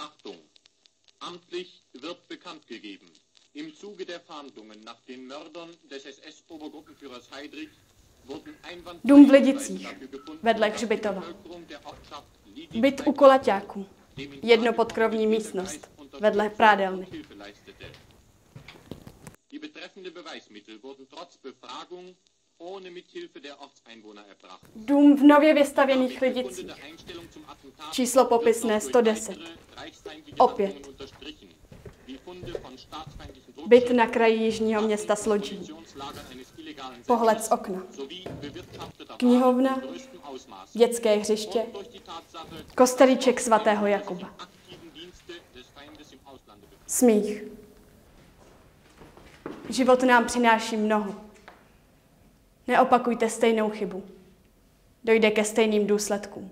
Achtung! Amtlich wird bekannt gegeben, im Zuge der Fahndungen nach den Mördern des SS-Obergruppenführers Heydrich wurden Dům v Lidicích, vedle hřbitova. Byt u Kolaťáků. Jednopodkrovní místnost, vedle prádelny. Die betreffende Beweismittel wurden trotz Befragung ohne Mithilfe der Ortseinwohner erbracht. Dům v nově vystavěných Lidicích. Číslo popisné 110. Opět. Byt na kraji jižního města Slodží. Pohled z okna. Knihovna, dětské hřiště, kostelíček svatého Jakuba. Smích. Život nám přináší mnoho. Neopakujte stejnou chybu. Dojde ke stejným důsledkům.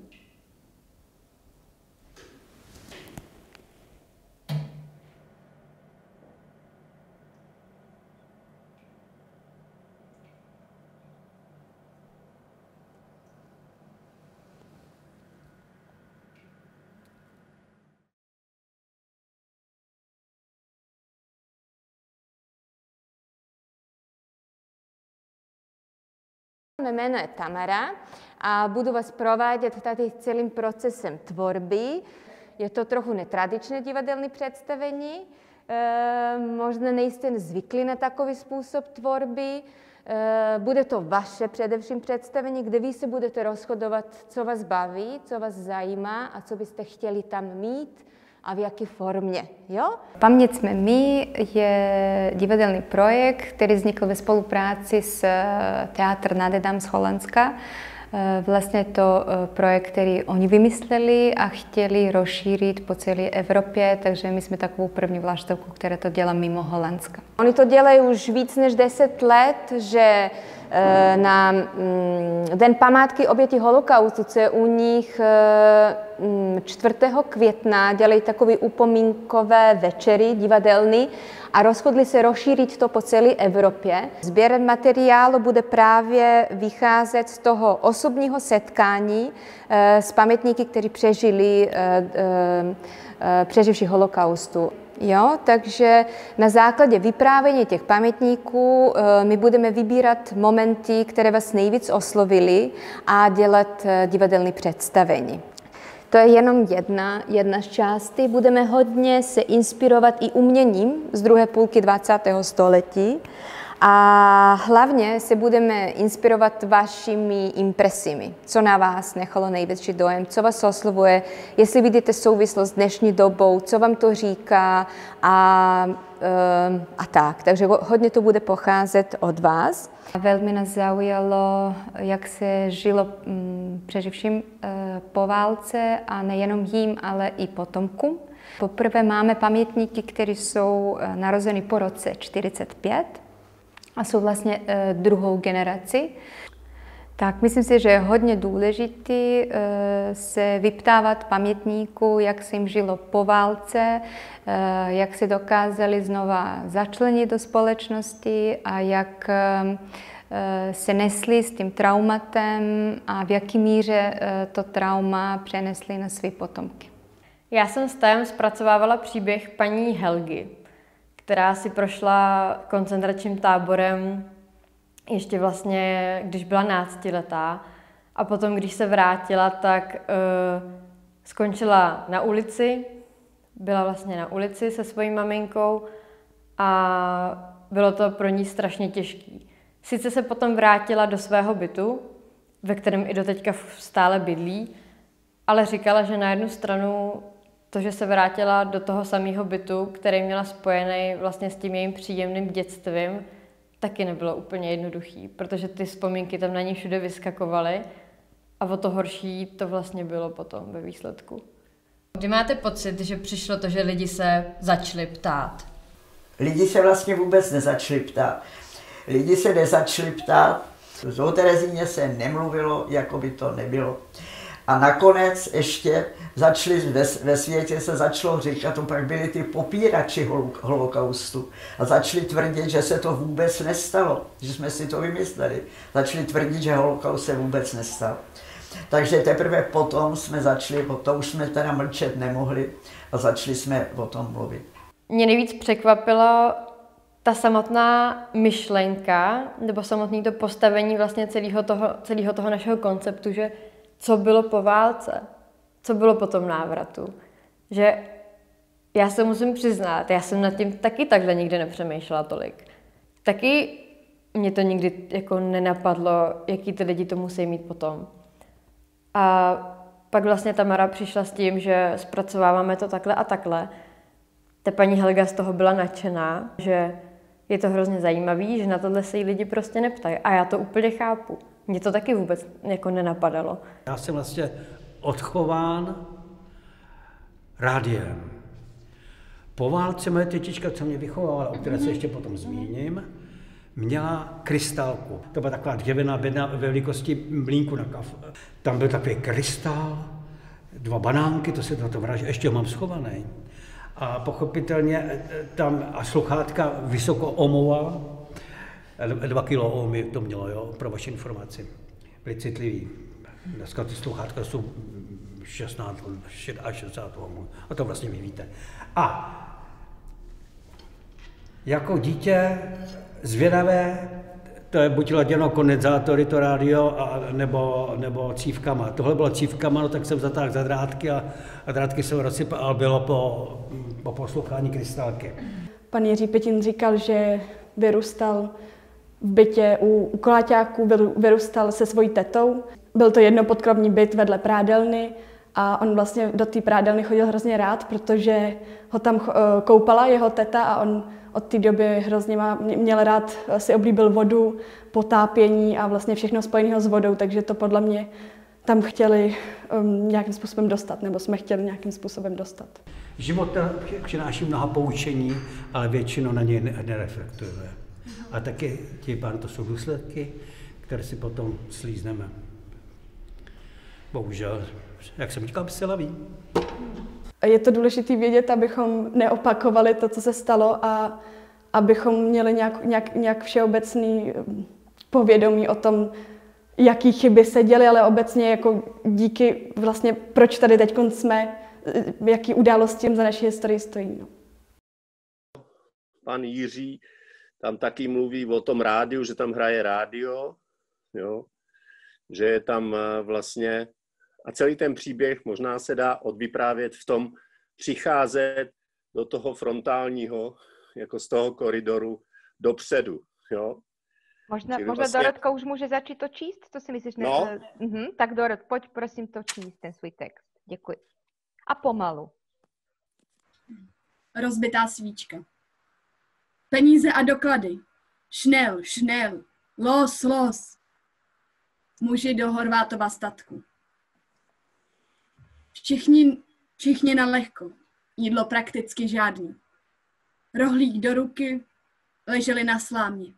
Mé jméno je Tamara a budu vás provádět tady celým procesem tvorby. Je to trochu netradičné divadelné představení. Možná nejste zvyklí na takový způsob tvorby. Bude to vaše především představení, kde vy se budete rozhodovat, co vás baví, co vás zajímá a co byste chtěli tam mít a v jaké formě. Jo? Paměť jsme my je divadelný projekt, který vznikl ve spolupráci s Teatr Nade Dam z Holandska. Vlastně je to projekt, který oni vymysleli a chtěli rozšířit po celé Evropě, takže my jsme takovou první vlaštovku, která to dělá mimo Holandska. Oni to dělají už víc než 10 let, že na Den památky obětí holokaustu, co je u nich 4. května, dělají takové upomínkové večery divadelní a rozhodli se rozšířit to po celé Evropě. Sběr materiálu bude právě vycházet z toho osobního setkání s pamětníky, kteří přeživší holokaustu. Jo, takže na základě vyprávění těch pamětníků my budeme vybírat momenty, které vás nejvíc oslovily a dělat divadelné představení. To je jenom jedna z částí. Budeme hodně se inspirovat i uměním z druhé půlky 20. století a hlavně se budeme inspirovat vašimi impresemi, co na vás nechalo největší dojem, co vás oslovuje, jestli vidíte souvislost s dnešní dobou, co vám to říká a tak. Takže hodně to bude pocházet od vás. Velmi nás zaujalo, jak se žilo především po válce a nejenom jim, ale i potomkům. Poprvé máme pamětníky, kteří jsou narozeni po roce 45 a jsou vlastně druhou generaci. Tak myslím si, že je hodně důležité se vyptávat pamětníků, jak se jim žilo po válce, jak se dokázali znova začlenit do společnosti a jak se nesli s tím traumatem a v jaké míře to trauma přenesli na své potomky. Já jsem s Tajem zpracovávala příběh paní Helgy, která si prošla koncentračním táborem ještě vlastně, když byla náctiletá. A potom, když se vrátila, tak skončila na ulici, byla vlastně na ulici se svojí maminkou a bylo to pro ní strašně těžký. Sice se potom vrátila do svého bytu, ve kterém i doteďka stále bydlí, ale říkala, že na jednu stranu to, že se vrátila do toho samého bytu, který měla spojený vlastně s tím jejím příjemným dětstvím, taky nebylo úplně jednoduchý, protože ty vzpomínky tam na ní všude vyskakovaly a o to horší to vlastně bylo potom ve výsledku. Kdy máte pocit, že přišlo to, že lidi se začali ptát? Lidi se vlastně vůbec nezačali ptát. Lidi se nezačali ptát, o Terezíně se nemluvilo, jako by to nebylo. A nakonec ještě ve světě se začalo říkat, to pak byli ty popírači holokaustu a začali tvrdit, že se to vůbec nestalo, že jsme si to vymysleli. Začali tvrdit, že holokaust se vůbec nestal. Takže teprve potom jsme začali, to už jsme teda mlčet nemohli a začali jsme o tom mluvit. Mě nejvíc překvapilo ta samotná myšlenka, nebo samotné to postavení vlastně celého toho našeho konceptu, že co bylo po válce, co bylo po tom návratu. Že já se musím přiznat, já jsem nad tím taky takhle nikdy nepřemýšlela tolik. Taky mě to nikdy jako nenapadlo, jaký ty lidi to musí mít potom. A pak vlastně Tamara přišla s tím, že zpracováváme to takhle a takhle. Ta paní Helga z toho byla nadšená, že je to hrozně zajímavý, že na tohle se jí lidi prostě neptají. A já to úplně chápu. Mě to taky vůbec jako nenapadalo. Já jsem vlastně odchován rádiem. Po válce moje tetička, co mě vychovala, o které se ještě potom zmíním, měla krystálku. To byla taková dřevěná bedna ve velikosti mlýnku na kafe. Tam byl takový krystál, 2 banánky, to se to vraží, ještě ho mám schovaný. A pochopitelně tam a sluchátka vysokoomová, 2 kilo ohmy to mělo, jo, pro vaši informaci. Byli citlivý. Dneska ty sluchátka jsou 16 až 60 ohmů. A to vlastně vy víte. A jako dítě zvědavé, to je buď laděno kondenzátory, to rádio, nebo cívkama. Tohle bylo cívkama, no tak jsem zatáhl za drátky a drátky jsem rozsypal, ale bylo po poslouchání krystálky. Pan Jiří Petin říkal, že vyrůstal v bytě u Koláťáků, vyrůstal se svojí tetou. Byl to jednopodkrovní byt vedle prádelny a on vlastně do té prádelny chodil hrozně rád, protože ho tam koupala jeho teta a on od té doby hrozně měl rád, si oblíbil vodu, potápění a vlastně všechno spojeného s vodou, takže to podle mě tam chtěli nějakým způsobem dostat, nebo jsme chtěli nějakým způsobem dostat. Život přináší mnoha poučení, ale většinou na něj nereflektujeme. A taky to jsou důsledky, které si potom slízneme. Bohužel, jak jsem říkal, se laví. Je to důležité vědět, abychom neopakovali to, co se stalo a abychom měli nějak všeobecný povědomí o tom, jaký chyby se děly, ale obecně jako díky vlastně, proč tady teď jsme, jaký události za naší historii stojí. No. Pan Jiří tam taky mluví o tom rádiu, že tam hraje rádio, jo? Že je tam vlastně a celý ten příběh možná se dá odvyprávět v tom přicházet do toho frontálního, jako z toho koridoru dopředu, jo? Možná vlastně... Dorotko už může začít to číst? Co si myslíš? No. Tak Dorot, pojď prosím to číst, ten svůj text. Děkuji. A pomalu. Rozbitá svíčka. Peníze a doklady. Šnel, šnel. Los, los. Muži do Horvátova statku. Všichni na lehko. Jídlo prakticky žádný. Rohlík do ruky, leželi na slámě.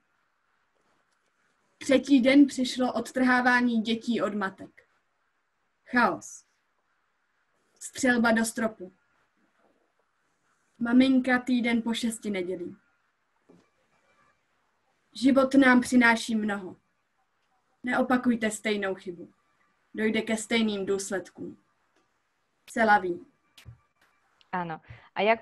3. den přišlo odtrhávání dětí od matek. Chaos. Střelba do stropu. Maminka týden po 6 nedělí. Život nám přináší mnoho. Neopakujte stejnou chybu. Dojde ke stejným důsledkům. Se laví. Ano. A jak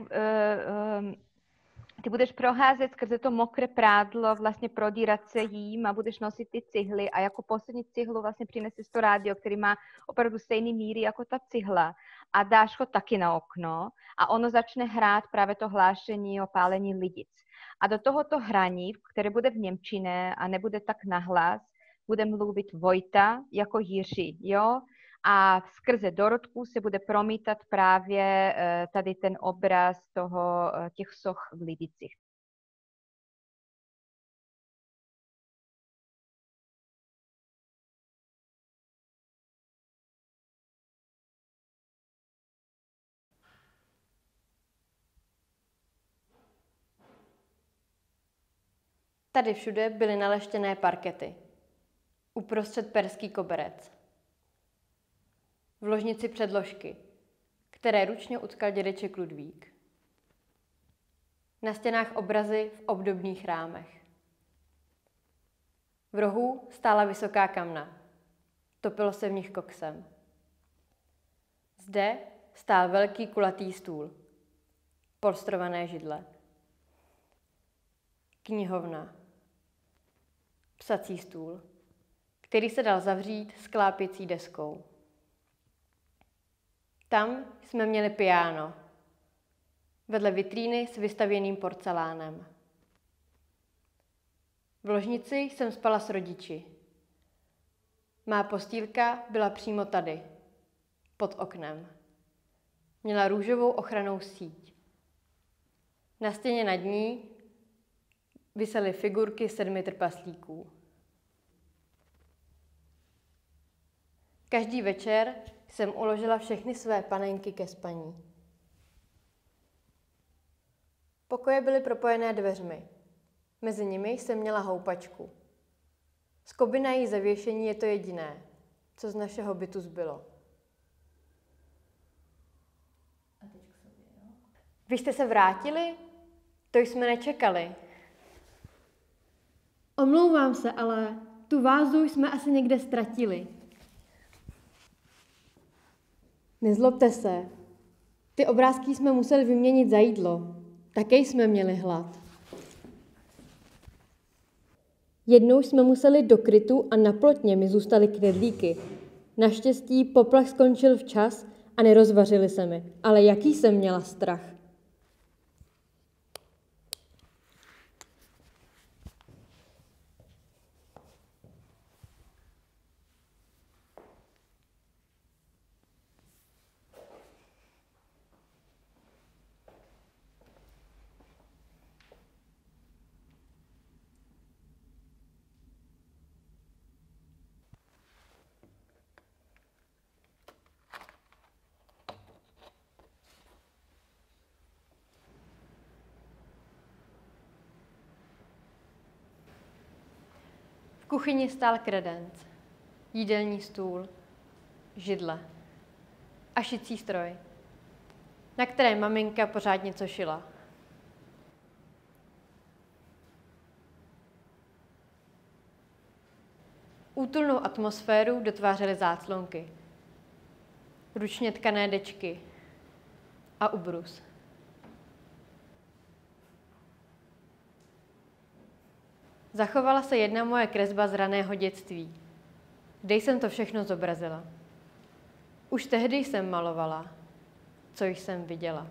ty budeš proházet skrze to mokré prádlo, vlastně prodírat se jím a budeš nosit ty cihly a jako poslední cihlu vlastně přineseš to rádio, který má opravdu stejný míry jako ta cihla a dáš ho taky na okno a ono začne hrát právě to hlášení o pálení lidic. A do tohoto hraní, které bude v němčině a nebude tak nahlas, bude mluvit Vojta jako Jiří, jo? A skrze Dorotku se bude promítat právě tady ten obraz těch soch v Lidicích. Tady všude byly naleštěné parkety. Uprostřed perský koberec. V ložnici předložky, které ručně utkal dědeček Ludvík. Na stěnách obrazy v obdobných rámech. V rohu stála vysoká kamna. Topilo se v nich koksem. Zde stál velký kulatý stůl, polstrované židle, knihovna, psací stůl, který se dal zavřít sklápěcí deskou. Tam jsme měli piano, vedle vitríny s vystavěným porcelánem. V ložnici jsem spala s rodiči. Má postýlka byla přímo tady, pod oknem. Měla růžovou ochrannou síť. Na stěně nad ní visely figurky 7 trpaslíků. Každý večer jsem uložila všechny své panenky ke spaní. Pokoje byly propojené dveřmi. Mezi nimi jsem měla houpačku. Z koby na její zavěšení je to jediné, co z našeho bytu zbylo. Vy jste se vrátili? To jsme nečekali. Omlouvám se, ale tu vázu jsme asi někde ztratili. Nezlobte se. Ty obrázky jsme museli vyměnit za jídlo. Také jsme měli hlad. Jednou jsme museli do krytu a na plotně mi zůstaly knedlíky. Naštěstí poplach skončil včas a nerozvařili se mi, ale jaký jsem měla strach. V kuchyni stál kredenc, jídelní stůl, židle a šicí stroj, na které maminka pořád něco šila. Útulnou atmosféru dotvářely záclonky, ručně tkané dečky a ubrus. Zachovala se jedna moje kresba z raného dětství, kde jsem to všechno zobrazila. Už tehdy jsem malovala, co jsem viděla.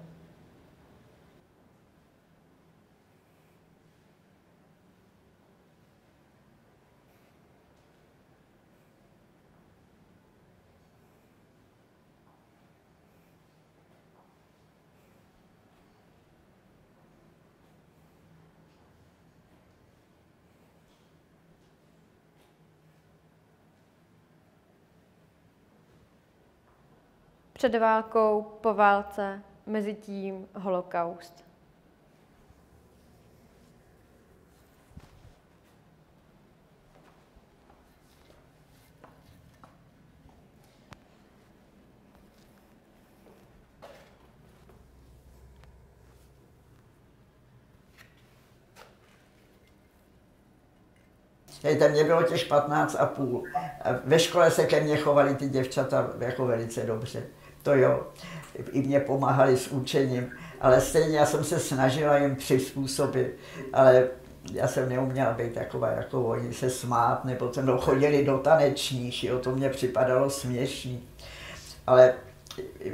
Před válkou, po válce, mezi tím holokaust. Hejte, mě bylo těch 15,5. Ve škole se ke mně chovali ty děvčata jako velice dobře. To jo, i mě pomáhali s učením, ale stejně já jsem se snažila jim přizpůsobit, ale já jsem neuměla být taková jako oni, se smát, nebo tam chodili do tanečních, jo, to mě připadalo směšný. Ale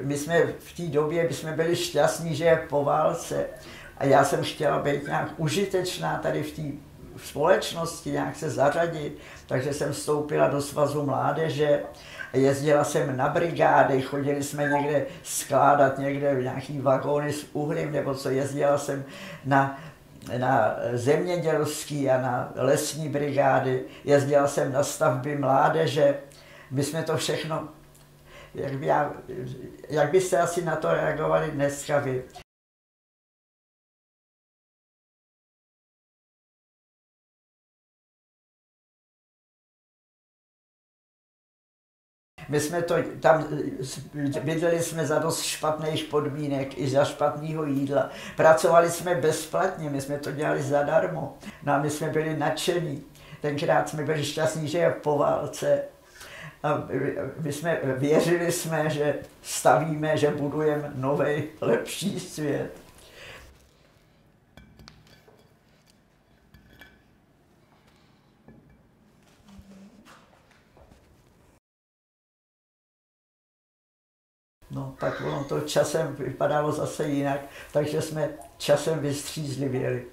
my jsme v té době, my jsme byli šťastní, že je po válce a já jsem chtěla být nějak užitečná tady v té společnosti, nějak se zařadit, takže jsem vstoupila do Svazu mládeže, jezdila jsem na brigády, chodili jsme někde skládat někde nějaký vagóny s uhlím, nebo co, jezdila jsem na zemědělský a na lesní brigády, jezdila jsem na stavby mládeže, my jsme to všechno, jak byste asi na to reagovali dneska vy? My jsme to tam, bydleli jsme za dost špatných podmínek i za špatného jídla. Pracovali jsme bezplatně, my jsme to dělali zadarmo. No a my jsme byli nadšení. Tenkrát jsme byli šťastní, že je po válce. A věřili jsme, že stavíme, že budujeme nový, lepší svět. No, tak ono to časem vypadalo zase jinak, takže jsme časem vystřízlivěli.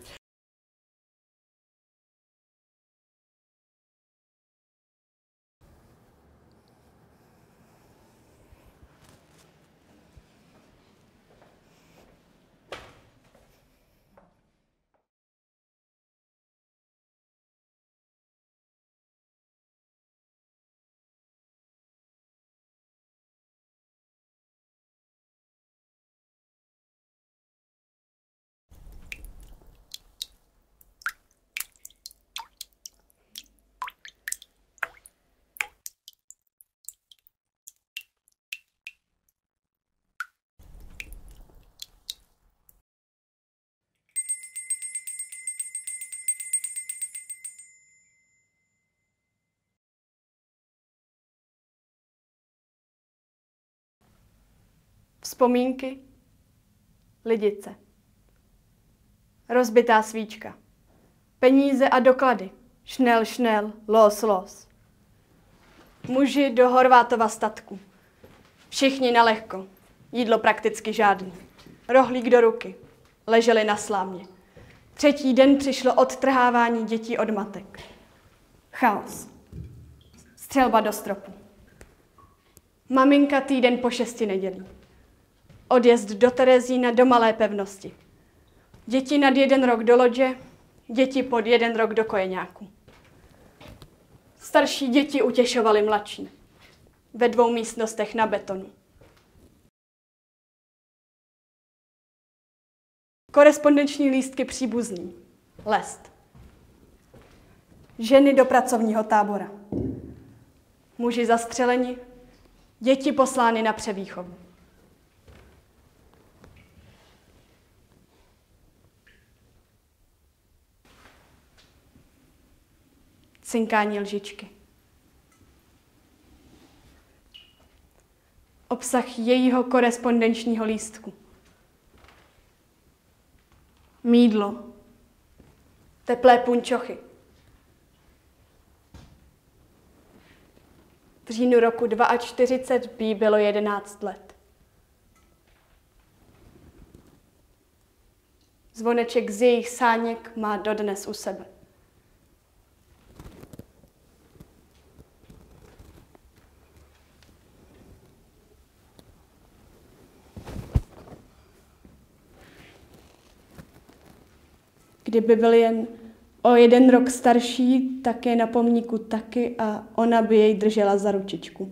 Vzpomínky, lidice. Rozbitá svíčka. Peníze a doklady. Šnel, šnel, los, los. Muži do Horvátova statku. Všichni na lehko. Jídlo prakticky žádný. Rohlík do ruky. Leželi na slámě. Třetí den přišlo odtrhávání dětí od matek. Chaos. Střelba do stropu. Maminka týden po 6 nedělí. Odjezd do Terezína do malé pevnosti. Děti nad 1 rok do lodže, děti pod 1 rok do kojeňáku. Starší děti utěšovaly mladší. Ve 2 místnostech na betonu. Korespondenční lístky příbuzný. Lest. Ženy do pracovního tábora. Muži zastřeleni, děti poslány na převýchovu. Cinkání lžičky. Obsah jejího korespondenčního lístku. Mýdlo. Teplé punčochy. V říjnu roku 42 jí bylo 11 let. Zvoneček z jejich sáněk má dodnes u sebe. Kdyby byl jen o 1 rok starší, tak je na pomníku taky a ona by jej držela za ručičku.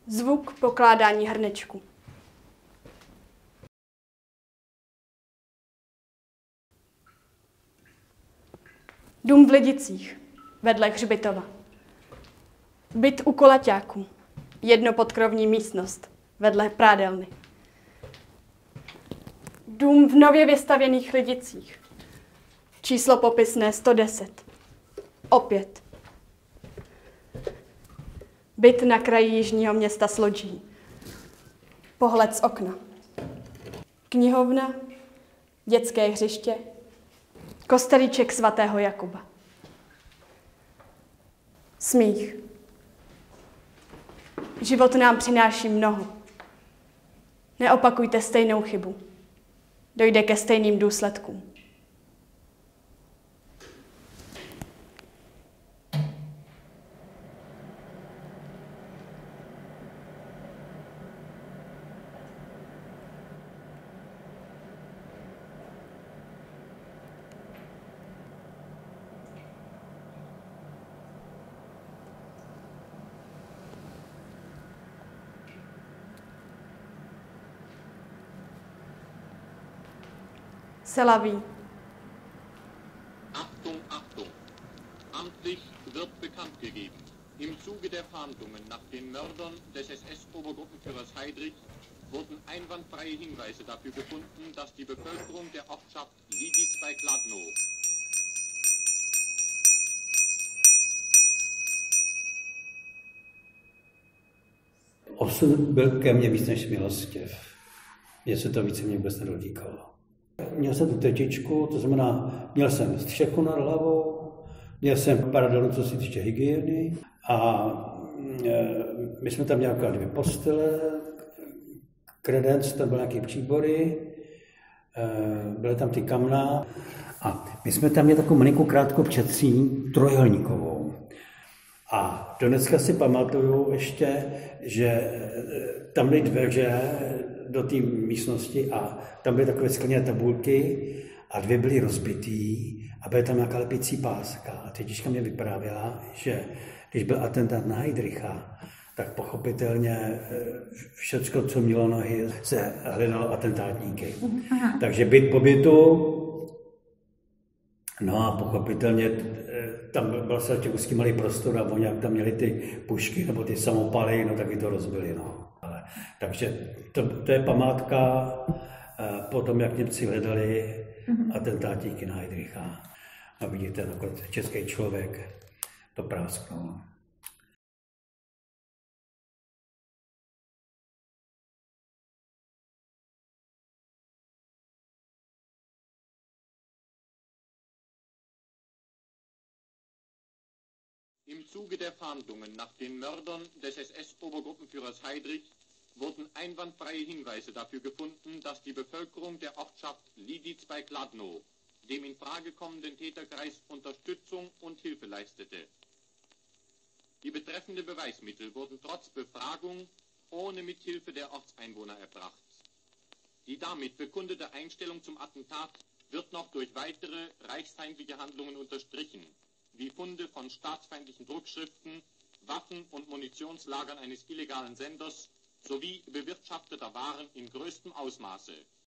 Zvuk pokládání hrnečku. Dům v Lidicích, vedle hřbitova. Byt u Kolaťáků, jednopodkrovní místnost, vedle prádelny. Dům v nově vystavěných Lidicích, číslo popisné 110. Opět. Byt na kraji jižního města Slodží. Pohled z okna. Knihovna, dětské hřiště, kostelíček svatého Jakuba. Smích. Život nám přináší mnoho. Neopakujte stejnou chybu. Dojde ke stejným důsledkům. Selaví. Achtung, Achtung! Amtlich wird bekannt gegeben. Im Zuge der Fahndungen nach den Mördern des SS-Obergruppenführers Heydrich wurden einwandfreie Hinweise dafür gefunden, dass die Bevölkerung der Ortschaft Lidice bei Kladno Osud byl ke mně víc než milostiv. Mně se to více mě vůbec nedotýkalo. Měl jsem tu tetičku, to znamená, měl jsem střechu nad hlavou, měl jsem paradelu, co se týče hygieny, a my jsme tam měli 2 postele, kredenc, tam byly nějaké příbory, byly tam ty kamna a my jsme tam měli takovou malinkou krátkou předsíň trojhelníkovou. A do dneska si pamatuju ještě, že tam byly dveře do té místnosti a tam byly takové skleněné tabulky a 2 byly rozbitý a byly tam nějaká lepicí páska. A tetička mě vyprávěla, že když byl atentát na Heydricha, tak pochopitelně všecko, co mělo nohy, se hledalo atentátníky. Takže byt po bytu. No a pochopitelně tam byl se těch úzký malý prostor a oni jak tam měli ty pušky nebo ty samopaly, no tak i to rozbili. No. Takže to je památka po tom, jak Němci hledali atentátníky na Heydricha. A vidíte, jako český člověk to prásknul. Im Zuge der Fahndungen nach den Mördern des SS-Obergruppenführers Heydrich wurden einwandfreie Hinweise dafür gefunden, dass die Bevölkerung der Ortschaft Lidice bei Kladno dem in Frage kommenden Täterkreis Unterstützung und Hilfe leistete. Die betreffende Beweismittel wurden trotz Befragung ohne Mithilfe der Ortseinwohner erbracht. Die damit bekundete Einstellung zum Attentat wird noch durch weitere reichsfeindliche Handlungen unterstrichen, wie Funde von staatsfeindlichen Druckschriften, Waffen- und Munitionslagern eines illegalen Senders sowie bewirtschafteter Waren in größtem Ausmaße.